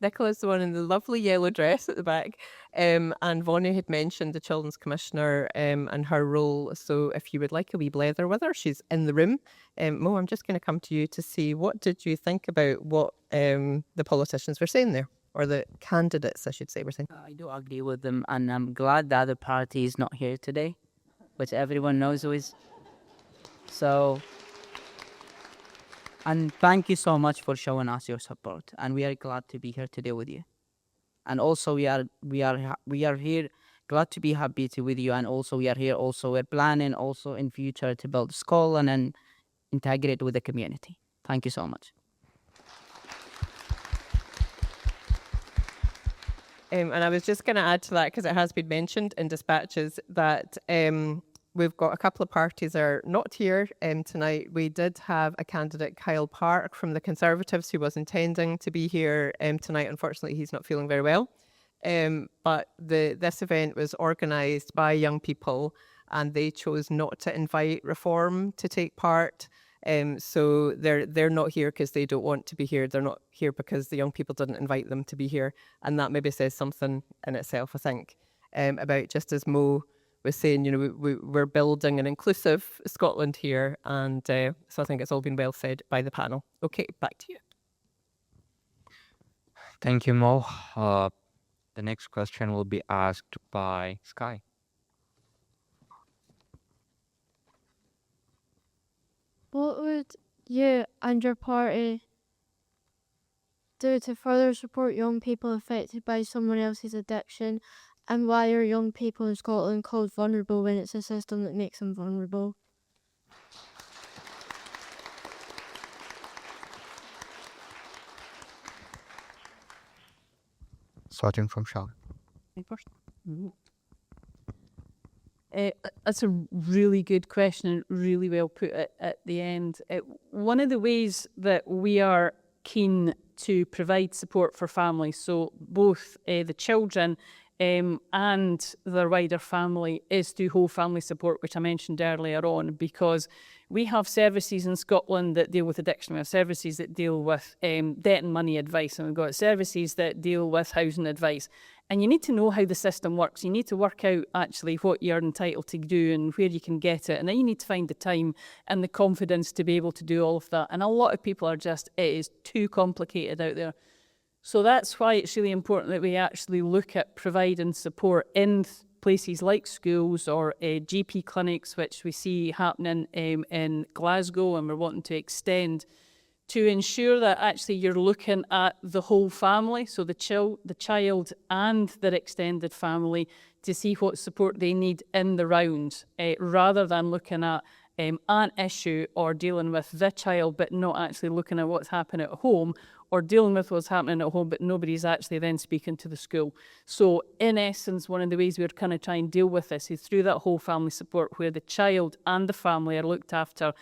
Nicola's the one in the lovely yellow dress at the back. And Vanya had mentioned the Children's Commissioner and her role. So if you would like a wee blether with her, she's in the room. Mo, I'm just going to come to you to see, what did you think about what the politicians were saying there? Or the candidates, I should say, were saying? I do agree with them, and I'm glad the other party is not here today, which everyone knows who is. So, and thank you so much for showing us your support, and we are glad to be here today with you. And also, we are here glad to be happy to with you, and also we are here. Also, we're planning also in future to build school and then integrate with the community. Thank you so much. And I was just going to add to that, because it has been mentioned in dispatches that we've got a couple of parties that are not here tonight. We did have a candidate, Kyle Park, from the Conservatives, who was intending to be here tonight. Unfortunately, he's not feeling very well. But this event was organised by young people, and they chose not to invite Reform to take part. So they're not here because they don't want to be here. They're not here because the young people didn't invite them to be here. And that maybe says something in itself, I think, about, just as Mo was saying, you know, we're building an inclusive Scotland here. And so I think it's all been well said by the panel. Okay, back to you. Thank you, Mo. The next question will be asked by Sky. What would you and your party do to further support young people affected by someone else's addiction, and why are young people in Scotland called vulnerable when it's a system that makes them vulnerable? Starting from Charlotte. That's a really good question and really well put at the end. One of the ways that we are keen to provide support for families, so both the children and their wider family, is through whole family support, which I mentioned earlier on, because we have services in Scotland that deal with addiction. We have services that deal with debt and money advice, and we've got services that deal with housing advice. And you need to know how the system works. You need to work out actually what you're entitled to do and where you can get it. And then you need to find the time and the confidence to be able to do all of that. And a lot of people are just, it is too complicated out there. So that's why it's really important that we actually look at providing support in places like schools or GP clinics, which we see happening in Glasgow, and we're wanting to extend, to ensure that actually you're looking at the whole family, so the child and their extended family, to see what support they need in the round, rather than looking at an issue or dealing with the child but not actually looking at what's happening at home, or dealing with what's happening at home but nobody's actually then speaking to the school. So in essence, one of the ways we're kind of trying to deal with this is through that whole family support, where the child and the family are looked after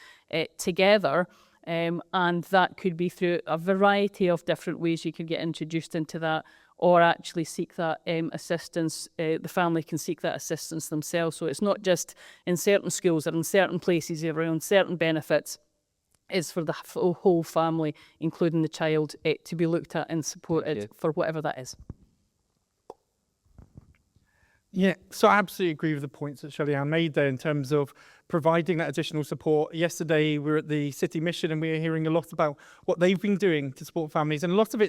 together. And that could be through a variety of different ways you could get introduced into that, or actually seek that assistance. The family can seek that assistance themselves. So it's not just in certain schools or in certain places around certain benefits. It's for the whole family, including the child, to be looked at and supported for whatever that is. Yeah, so I absolutely agree with the points that Shelley-Ann made there in terms of providing that additional support. Yesterday, we were at the City Mission and we were hearing a lot about what they've been doing to support families. And a lot of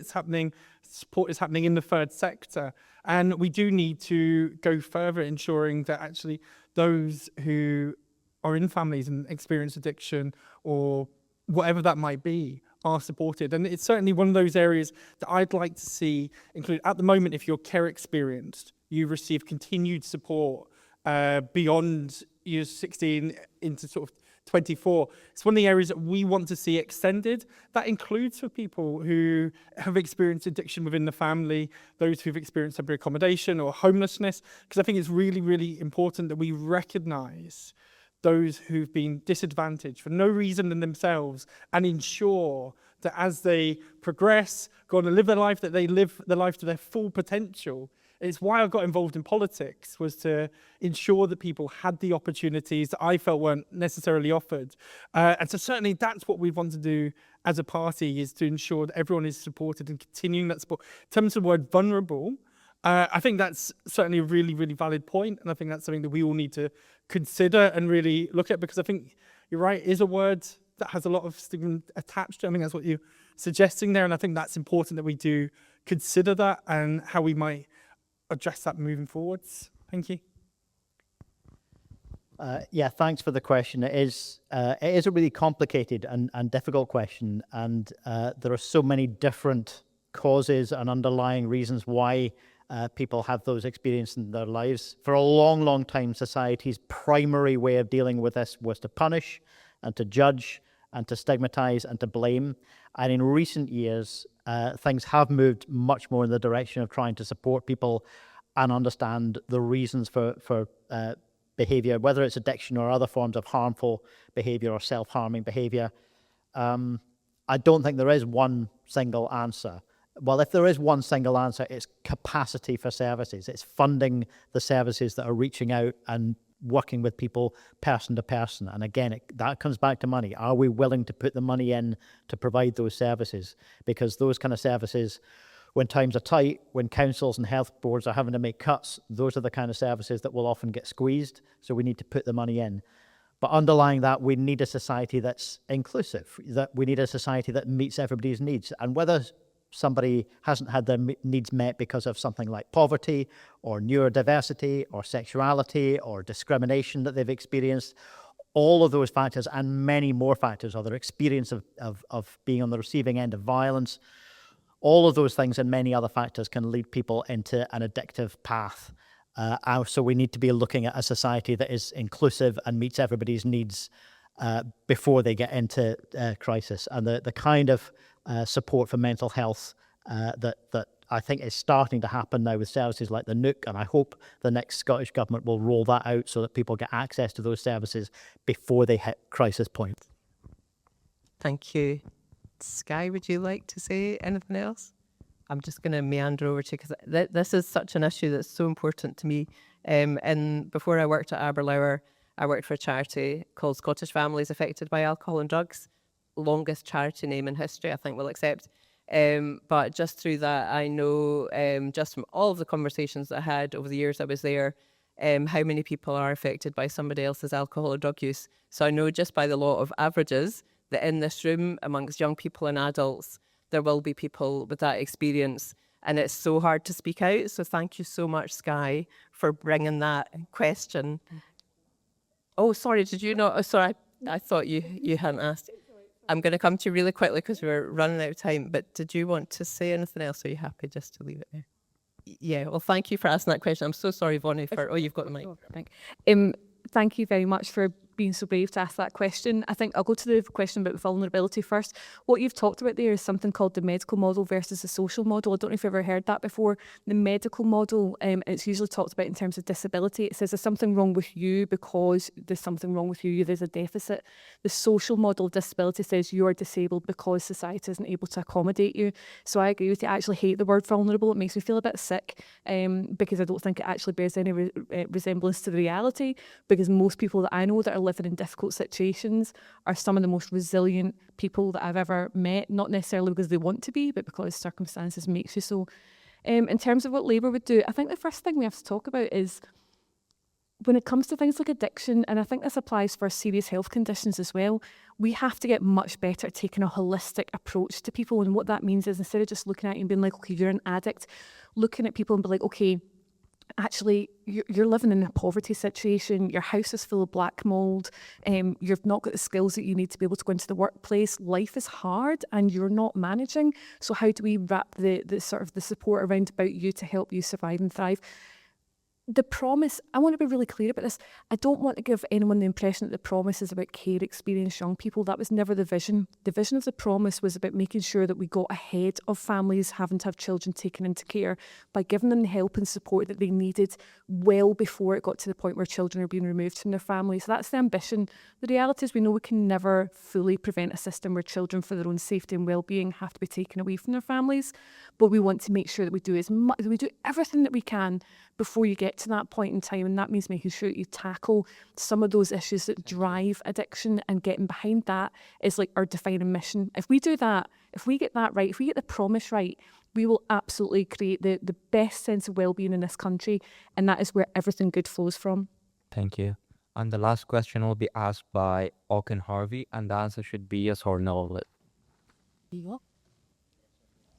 support is happening in the third sector. And we do need to go further, ensuring that actually those who are in families and experience addiction or whatever that might be are supported. And it's certainly one of those areas that I'd like to see included. At the moment, if you're care experienced, you receive continued support beyond years 16 into sort of 24. It's one of the areas that we want to see extended. That includes for people who have experienced addiction within the family, those who've experienced temporary accommodation or homelessness, because I think it's really, really important that we recognise those who've been disadvantaged for no reason in themselves, and ensure that as they progress, go on and live their life, that they live their life to their full potential. It's why I got involved in politics, was to ensure that people had the opportunities that I felt weren't necessarily offered. And so certainly that's what we want to do as a party, is to ensure that everyone is supported and continuing that support. In terms of the word vulnerable, I think that's certainly a really, really valid point. And I think that's something that we all need to consider and really look at, because I think you're right, it is a word that has a lot of stigma attached to it. I think that's what you're suggesting there. And I think that's important that we do consider that and how we might address that moving forwards. Thank you. Yeah, thanks for the question. It is a really complicated and difficult question, and there are so many different causes and underlying reasons why people have those experiences in their lives. For a long, long time, society's primary way of dealing with this was to punish and to judge and to stigmatize and to blame. And in recent years, things have moved much more in the direction of trying to support people and understand the reasons for behavior, whether it's addiction or other forms of harmful behavior or self-harming behavior. I don't think there is one single answer. Well, if there is one single answer, it's capacity for services. It's funding the services that are reaching out and working with people person to person. And again, that comes back to money. Are we willing to put the money in to provide those services? Because those kind of services, when times are tight, when councils and health boards are having to make cuts, those are the kind of services that will often get squeezed. So we need to put the money in. But underlying that, we need a society that's inclusive, that we need a society that meets everybody's needs. And whether somebody hasn't had their needs met because of something like poverty or neurodiversity or sexuality or discrimination that they've experienced, all of those factors and many more factors, or their experience of being on the receiving end of violence, all of those things and many other factors can lead people into an addictive path. So we need to be looking at a society that is inclusive and meets everybody's needs before they get into crisis. And the kind of support for mental health that I think is starting to happen now with services like the Nook, and I hope the next Scottish Government will roll that out so that people get access to those services before they hit crisis point. Thank you. Sky, would you like to say anything else? I'm just going to meander over to you because this is such an issue that's so important to me. And before I worked at Aberlour, I worked for a charity called Scottish Families Affected by Alcohol and Drugs. Longest charity name in history, I think we'll accept. But just through that, I know just from all of the conversations that I had over the years I was there, how many people are affected by somebody else's alcohol or drug use. So I know just by the law of averages that in this room, amongst young people and adults, there will be people with that experience. And it's so hard to speak out. So thank you so much, Sky, for bringing that question. Oh, sorry, did you not? Oh, sorry, I thought you hadn't asked. I'm going to come to you really quickly because we're running out of time. But did you want to say anything else? Or are you happy just to leave it there? Yeah, well, thank you for asking that question. I'm so sorry, Vonnie, for... Oh, you've got the mic. Thank you very much for being so brave to ask that question. I think I'll go to the question about vulnerability first. What you've talked about there is something called the medical model versus the social model. I don't know if you've ever heard that before. The medical model, it's usually talked about in terms of disability. It says there's something wrong with you because there's something wrong with you, there's a deficit. The social model of disability says you are disabled because society isn't able to accommodate you. So I agree with you. I actually hate the word vulnerable. It makes me feel a bit sick because I don't think it actually bears any resemblance to the reality, because most people that I know that are living in difficult situations are some of the most resilient people that I've ever met, not necessarily because they want to be, but because circumstances makes you so. In terms of what Labour would do, I think the first thing we have to talk about is when it comes to things like addiction, and I think this applies for serious health conditions as well, we have to get much better at taking a holistic approach to people. And what that means is, instead of just looking at you and being like, okay, you're an addict, looking at people and be like, okay, actually, you're living in a poverty situation, your house is full of black mould, you've not got the skills that you need to be able to go into the workplace, life is hard and you're not managing. So how do we wrap the sort of the support around about you to help you survive and thrive? The promise, I want to be really clear about this. I don't want to give anyone the impression that the promise is about care experienced young people. That was never the vision. The vision of the promise was about making sure that we got ahead of families having to have children taken into care by giving them the help and support that they needed well before it got to the point where children are being removed from their families. So that's the ambition. The reality is we know we can never fully prevent a system where children, for their own safety and well-being, have to be taken away from their families. But we want to make sure that we do everything that we can before you get to that point in time, and that means making sure you tackle some of those issues that drive addiction, and getting behind that is like our defining mission. If we do that, if we get that right, if we get the promise right, we will absolutely create the best sense of well-being in this country, and that is where everything good flows from. Thank you. And the last question will be asked by Auken Harvey, and the answer should be yes or no.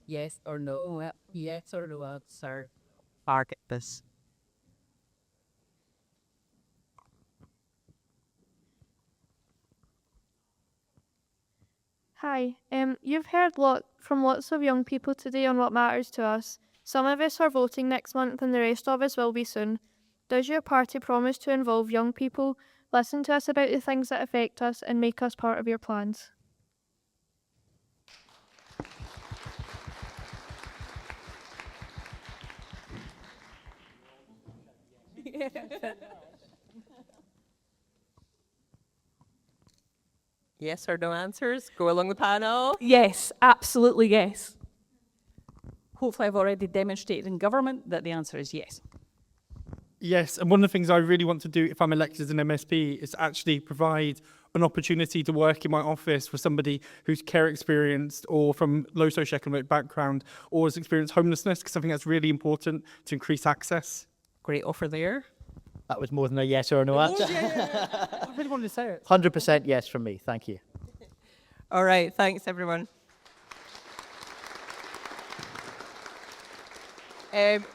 Yes or no? Yes or no answer. Target this. Hi. You've heard from lots of young people today on what matters to us. Some of us are voting next month and the rest of us will be soon. Does your party promise to involve young people, listen to us about the things that affect us and make us part of your plans? Yes or no answers? Go along the panel. Yes, absolutely yes. Hopefully I've already demonstrated in government that the answer is yes. Yes, and one of the things I really want to do if I'm elected as an MSP is actually provide an opportunity to work in my office for somebody who's care experienced or from low socioeconomic background or has experienced homelessness, because I think that's really important to increase access. Great offer there. That was more than a yes or a no answer. I really wanted to say it. 100% yes from me. Thank you. All right, thanks everyone.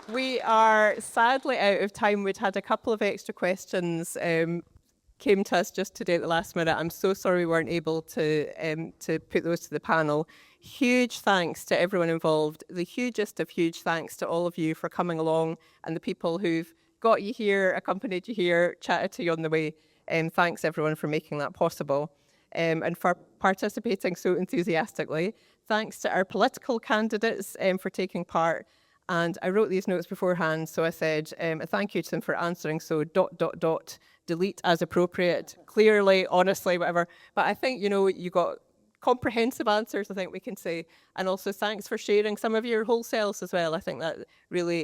We are sadly out of time. We'd had a couple of extra questions came to us just today at the last minute. I'm so sorry we weren't able to put those to the panel. Huge thanks to everyone involved. The hugest of huge thanks to all of you for coming along and the people who've got you here, accompanied you here, chatted to you on the way. Thanks everyone for making that possible and for participating so enthusiastically. Thanks to our political candidates for taking part. And I wrote these notes beforehand, so I said a thank you to them for answering. So ... delete as appropriate, clearly, honestly, whatever. But I think, you got comprehensive answers, I think we can say. And also thanks for sharing some of your whole selves as well. I think that really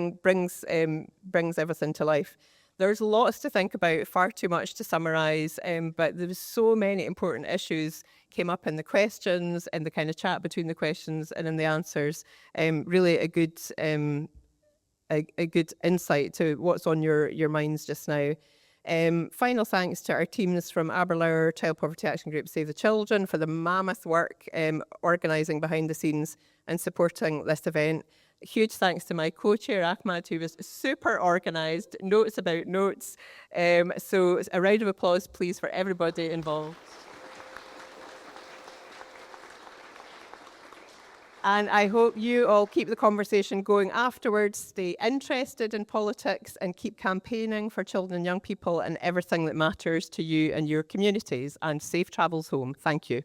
brings everything to life. There's lots to think about, far too much to summarise, but there was so many important issues came up in the questions and the kind of chat between the questions and in the answers. Really a good insight to what's on your minds just now. Final thanks to our teams from Aberlour, Child Poverty Action Group Save the Children for the mammoth work organising behind the scenes and supporting this event. Huge thanks to my co-chair Ahmad, who was super organised, notes about notes. So a round of applause please for everybody involved. And I hope you all keep the conversation going afterwards, stay interested in politics and keep campaigning for children and young people and everything that matters to you and your communities. And safe travels home. Thank you.